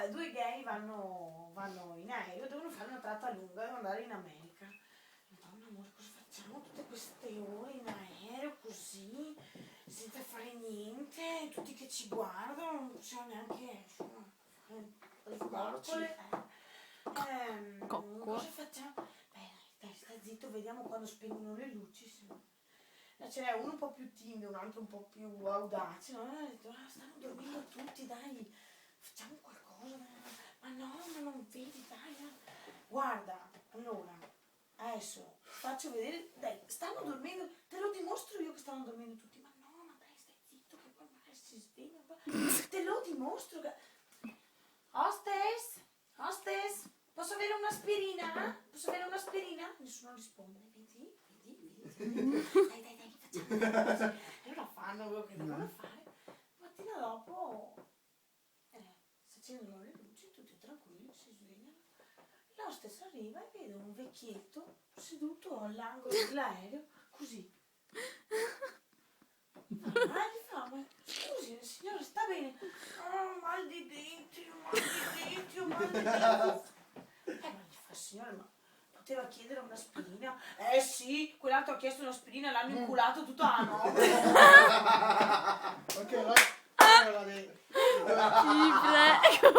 due gay vanno in aereo, devono fare una tratta lunga, devono andare in America. Madonna amore, cosa facciamo tutte queste ore in aereo così, senza fare niente, tutti che ci guardano, non possiamo neanche fare le coccole. Cosa facciamo? Dai, sta zitto, vediamo quando spengono le luci. Ce n'è uno un po' più timido, un altro un po' più audace, no? Ha detto, stanno dormendo tutti, dai, facciamo qualcosa, ma no, ma non vedi, dai. Guarda, allora, adesso faccio vedere, dai, stanno dormendo, te lo dimostro io che stanno dormendo tutti, ma no, ma dai, stai zitto, che poi magari si sveglia, te lo dimostro che... Hostess, posso avere un'aspirina? Posso avere un'aspirina? Nessuno risponde, vedi? Dai, facciamo. E allora fanno quello che devono fare. Mattina dopo si accendono le luci, tutti tranquilli, si svegliano. L'hostess arriva e vede un vecchietto seduto all'angolo dell'aereo, così. Gli fa, ma scusi, signore, sta bene? Oh, mal di denti. Ma gli fa, signore, ma poteva chiedere un'aspirina? Sì, quell'altro ha chiesto un'aspirina e l'hanno inculato tutta la notte. Ok, vai. Ti prego.